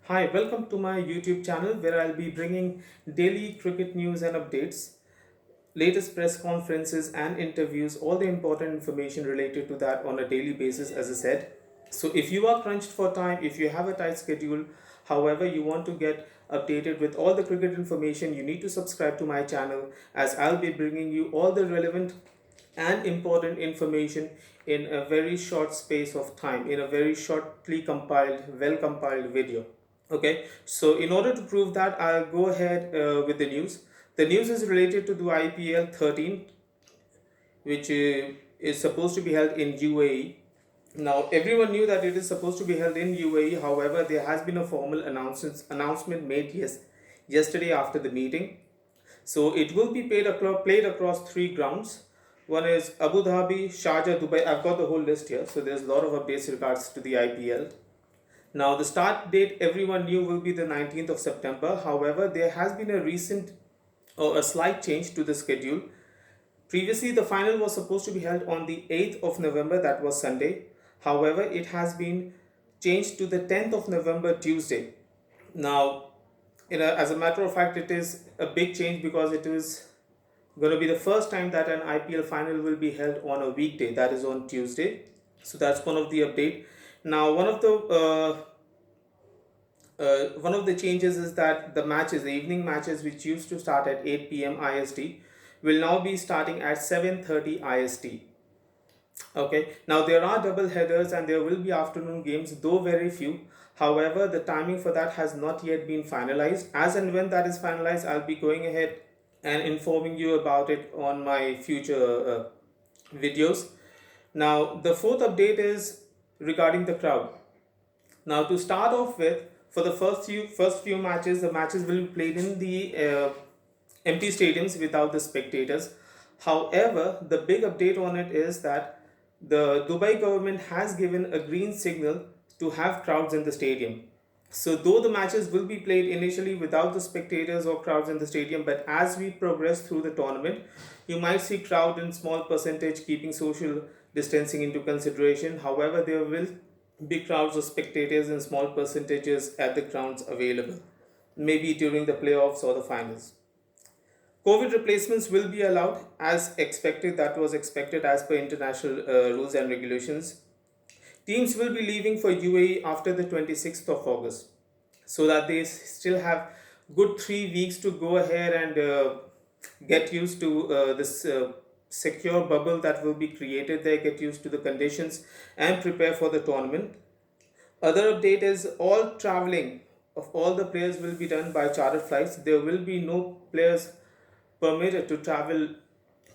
Hi, welcome to my YouTube channel where I'll be bringing daily cricket news and updates, latest press conferences and interviews, all the important information related to that on a daily basis, as I said. So, if you are crunched for time, if you have a tight schedule, however, you want to get updated with all the cricket information, you need to subscribe to my channel as I'll be bringing you all the relevant and important information in a very short space of time, in a very shortly compiled, well compiled video. Okay, so in order to prove that, I'll go ahead with the news. The news is related to the IPL 13, which is supposed to be held in UAE. Now, everyone knew that it is supposed to be held in UAE. However, there has been a formal announcement made yesterday after the meeting. So it will be played across three grounds. One is Abu Dhabi, Sharjah, Dubai. I've got the whole list here. So there's a lot of updates regards to the IPL. Now, the start date everyone knew will be the 19th of September. However, there has been a recent or a slight change to the schedule. Previously, the final was supposed to be held on the 8th of November, that was Sunday. However, it has been changed to the 10th of November, Tuesday. Now, as a matter of fact, it is a big change because it is going to be the first time that an IPL final will be held on a weekday, that is on Tuesday. So that's one of the update. Now, one of the changes is that the evening matches, which used to start at 8 p.m. IST, will now be starting at 7:30 IST. Okay, now there are double headers and there will be afternoon games, though very few. However, the timing for that has not yet been finalized. As and when that is finalized, I'll be going ahead and informing you about it on my future videos. Now, the fourth update is regarding the crowd. Now, to start off with, for the first few matches, the matches will be played in the empty stadiums without the spectators. However, the big update on it is that the Dubai government has given a green signal to have crowds in the stadium. So, though the matches will be played initially without the spectators or crowds in the stadium, but as we progress through the tournament, you might see crowd in small percentage keeping social distancing into consideration. However, there will be crowds of spectators in small percentages at the grounds available, maybe during the playoffs or the finals. COVID replacements will be allowed as expected, that was expected as per international rules and regulations. Teams will be leaving for UAE after the 26th of August so that they still have good 3 weeks to go ahead and get used to this secure bubble that will be created there, get used to the conditions and prepare for the tournament. Other update is all traveling of all the players will be done by charter flights. There will be no players permitted to travel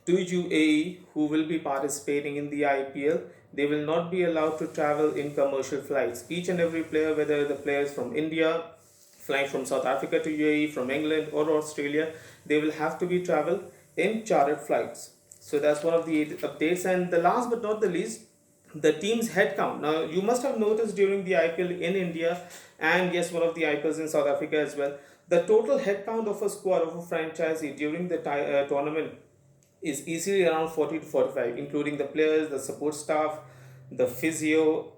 to UAE who will be participating in the IPL. They will not be allowed to travel in commercial flights. Each and every player, whether the players from India, flying from South Africa to UAE, from England or Australia, they will have to be travel in chartered flights. So that's one of the updates. And the last but not the least, the team's headcount. Now, you must have noticed during the IPL in India and yes, one of the IPLs in South Africa as well, the total headcount of a squad of a franchisee during the tournament is easily around 40 to 45, including the players, the support staff, the physio,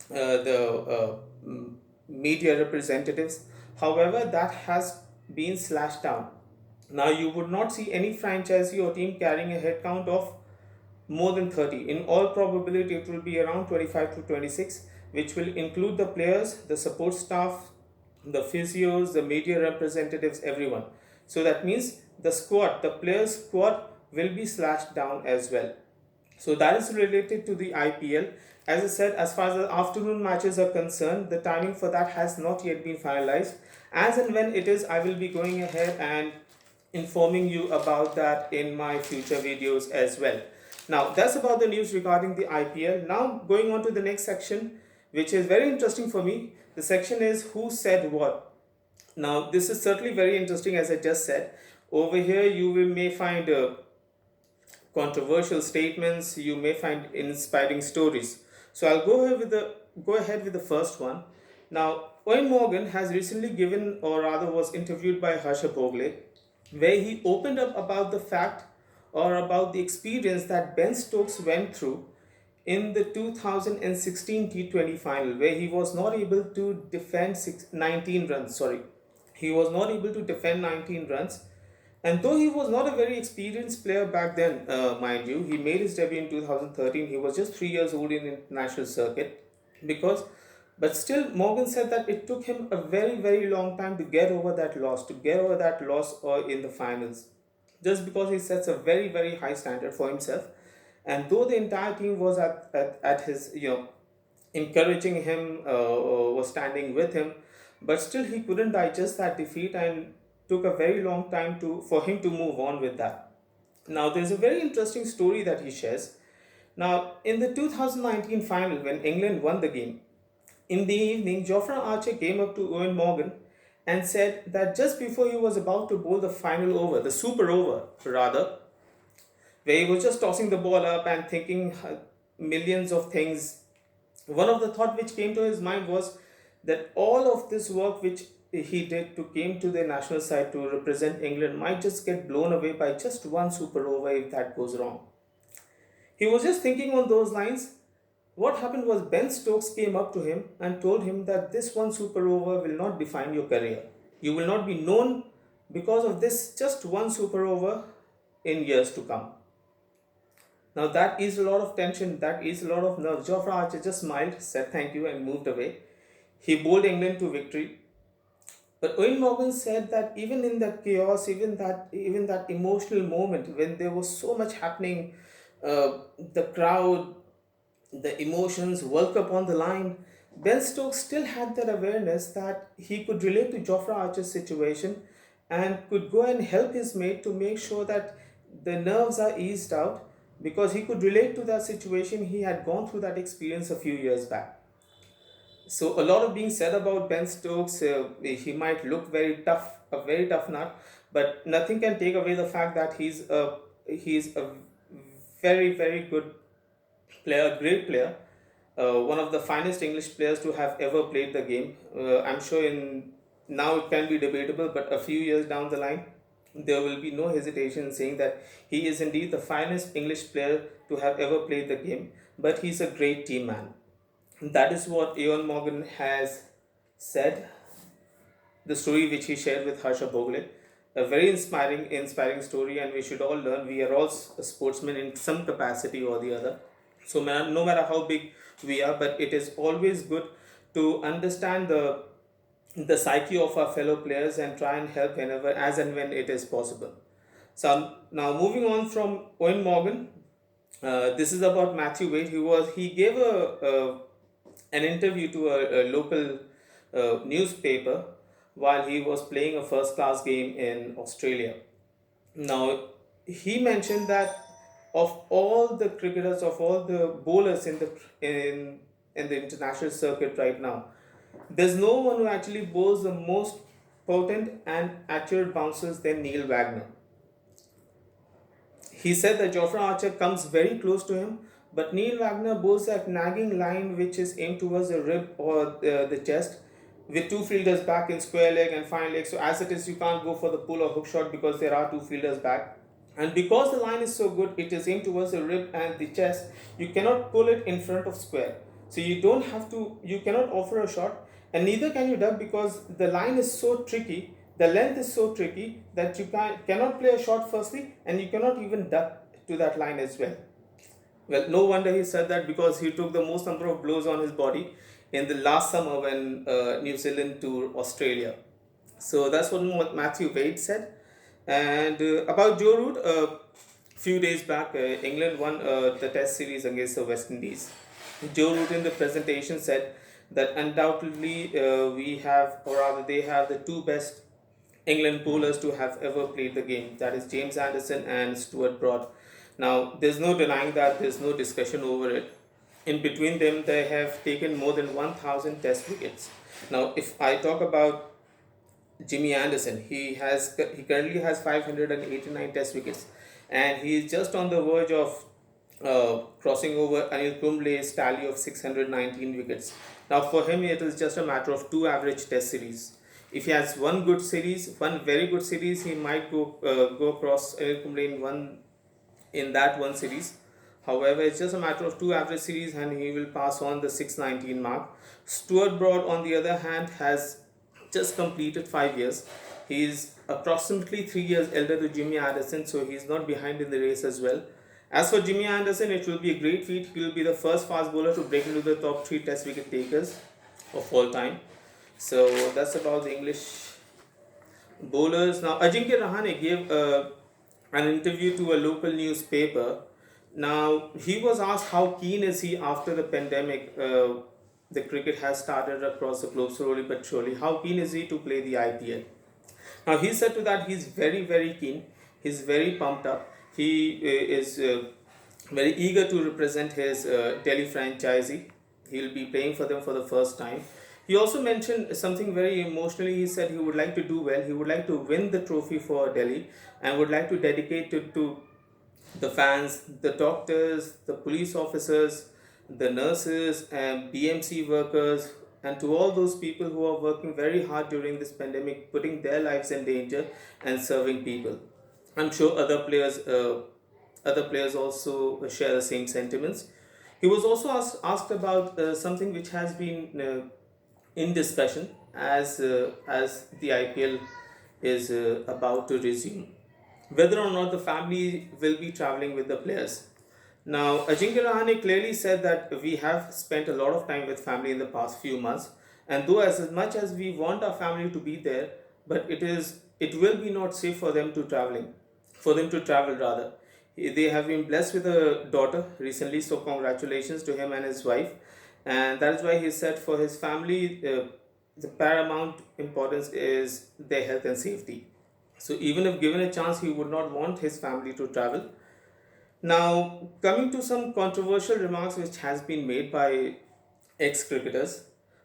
the media representatives. However, that has been slashed down. Now, you would not see any franchisee or team carrying a headcount of more than 30. In all probability, it will be around 25 to 26, which will include the players, the support staff, the physios, the media representatives, everyone. So that means the players' squad will be slashed down as well. So that is related to the IPL. As I said, as far as the afternoon matches are concerned, the timing for that has not yet been finalized. As and when it is, I will be going ahead and informing you about that in my future videos as well. Now, that's about the news regarding the IPL. Now, going on to the next section, which is very interesting for me. The section is Who Said What? Now, this is certainly very interesting, as I just said. Over here, may find controversial statements. You may find inspiring stories. So I'll go ahead with the first one. Now, Owen Morgan has recently given, or rather, was interviewed by Harsha Bhogle, where he opened up about the fact or about the experience that Ben Stokes went through in the 2016 T20 final, where he was not able to defend 19 runs. Sorry, he was not able to defend 19 runs. And though he was not a very experienced player back then, mind you, he made his debut in 2013. He was just 3 years old in international circuit. Because, but still, Morgan said that it took him a very, very long time to get over that loss, in the finals, just because he sets a very, very high standard for himself. And though the entire team was at his, encouraging him, was standing with him, but still he couldn't digest that defeat and took a very long time for him to move on with that. Now, there's a very interesting story that he shares. Now, in the 2019 final, when England won the game, in the evening, Jofra Archer came up to Owen Morgan and said that just before he was about to bowl the final over, the super over rather, where he was just tossing the ball up and thinking millions of things, one of the thought which came to his mind was that all of this work which he did to came to the national side to represent England might just get blown away by just one super over if that goes wrong. He was just thinking on those lines. What happened was Ben Stokes came up to him and told him that this one super over will not define your career. You will not be known because of this just one super over in years to come. Now that is a lot of tension, that is a lot of nerves. Jofra Archer just smiled, said thank you, and moved away. He bowled England to victory. But Owen Morgan said that even in that chaos, even that emotional moment when there was so much happening, the crowd, the emotions, World Cup on the line, Ben Stokes still had that awareness that he could relate to Jofra Archer's situation and could go and help his mate to make sure that the nerves are eased out, because he could relate to that situation. He had gone through that experience a few years back. So a lot of being said about Ben Stokes. He might look very tough, a very tough nut, but nothing can take away the fact that he's a very, very good player, great player, one of the finest English players to have ever played the game. I'm sure in now it can be debatable, but a few years down the line, there will be no hesitation in saying that he is indeed the finest English player to have ever played the game. But he's a great team man. That is what Eoin Morgan has said, the story which he shared with Harsha Bogle. A very inspiring story, and we should all learn. We are all sportsmen in some capacity or the other. So, no matter how big we are, but it is always good to understand the psyche of our fellow players and try and help whenever, as and when it is possible. So now moving on from Owen Morgan, this is about Matthew Wade. He gave an interview to a local newspaper while he was playing a first class game in Australia. Now, he mentioned that of all the cricketers, of all the bowlers in the international circuit right now, there's no one who actually bowls the most potent and accurate bounces than Neil Wagner. He said that Jofra Archer comes very close to him, but Neil Wagner bowls that nagging line which is aimed towards the rib or the chest, with two fielders back in square leg and fine leg. So as it is, you can't go for the pull or hook shot because there are two fielders back. And because the line is so good, it is aimed towards the rib and the chest. You cannot pull it in front of square. So you cannot offer a shot, and neither can you duck, because the line is so tricky, the length is so tricky that you cannot play a shot firstly, and you cannot even duck to that line as well. Well, no wonder he said that, because he took the most number of blows on his body in the last summer when New Zealand toured Australia. So that's what Matthew Wade said. And about Joe Root, a few days back, England won the Test series against the West Indies. Joe Root in the presentation said that undoubtedly we have, or rather they have, the two best England bowlers to have ever played the game. That is James Anderson and Stuart Broad. Now, there's no denying that, there's no discussion over it. In between them, they have taken more than 1,000 Test wickets. Now, if I talk about Jimmy Anderson, he currently has 589 Test wickets, and he is just on the verge of crossing over Anil Kumble's tally of 619 wickets. Now, for him, it is just a matter of two average Test series. If he has one very good series, he might go across Anil Kumble in that one series. However, it's just a matter of 2 average series and he will pass on the 619 mark. Stuart Broad, on the other hand, has just completed 5 years. He is approximately 3 years elder to Jimmy Anderson, so he's not behind in the race as well. As for Jimmy Anderson, it will be a great feat. He will be the first fast bowler to break into the top three Test wicket takers of all time. So that's about the English bowlers. Now, Ajinkya Rahane gave an interview to a local newspaper. Now, he was asked how keen is he after the pandemic. The cricket has started across the globe slowly but surely. How keen is he to play the IPL? Now, he said to that he's very, very keen. He's very pumped up. He is very eager to represent his Delhi franchisee. He'll be playing for them for the first time. He also mentioned something very emotionally. He said he would like to do well. He would like to win the trophy for Delhi and would like to dedicate it to the fans, the doctors, the police officers, the nurses, and BMC workers, and to all those people who are working very hard during this pandemic, putting their lives in danger and serving people. I'm sure other players also share the same sentiments. He was also asked about something which has been in discussion as the IPL is about to resume, whether or not the family will be traveling with the players. Now, Ajinkya Rahane clearly said that we have spent a lot of time with family in the past few months, and though as much as we want our family to be there, but it will be not safe for them to travel rather. They have been blessed with a daughter recently, so congratulations to him and his wife. And that is why he said for his family, the paramount importance is their health and safety. So even if given a chance, he would not want his family to travel. Now, coming to some controversial remarks which has been made by ex-cricketers,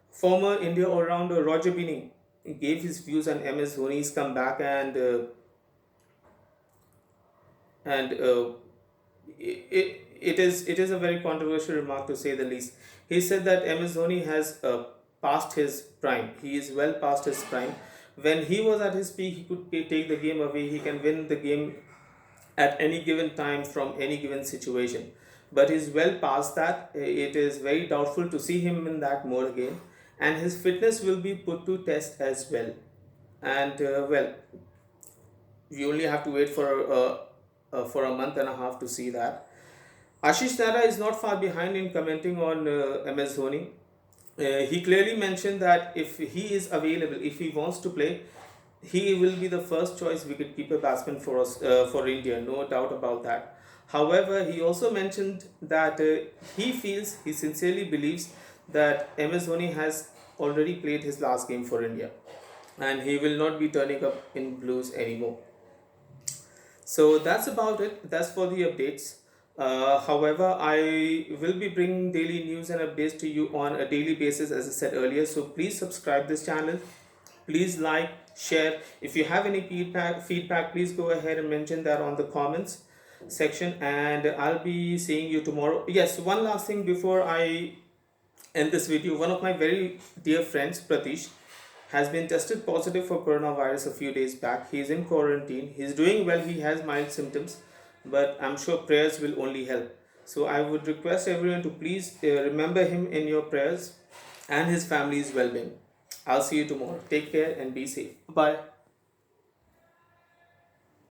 former India all-rounder Roger Binny gave his views on MS Dhoni's comeback and it is a very controversial remark to say the least. He said that MS Dhoni has passed his prime. He is well past his prime. When he was at his peak, he could take the game away. He can win the game at any given time from any given situation. But he's well past that. It is very doubtful to see him in that mode again. And his fitness will be put to test as well. And well, we only have to wait for a month and a half to see that. Ashish Nehra is not far behind in commenting on MS Dhoni. He clearly mentioned that if he is available, if he wants to play, he will be the first choice wicketkeeper batsman for us for India, no doubt about that. However, he also mentioned that he sincerely believes that MS Dhoni has already played his last game for India, and he will not be turning up in blues anymore. So that's about it. That's for the updates. However, I will be bringing daily news and updates to you on a daily basis, as I said earlier. So please subscribe this channel. Please like, share. If you have any feedback, please go ahead and mention that on the comments section, and I'll be seeing you tomorrow. Yes, one last thing before I end this video. One of my very dear friends, Pratish, has been tested positive for coronavirus a few days back. He is in quarantine. He's doing well. He has mild symptoms, but I'm sure prayers will only help. So I would request everyone to please remember him in your prayers and his family's well-being. I'll see you tomorrow. Take care and be safe. Bye.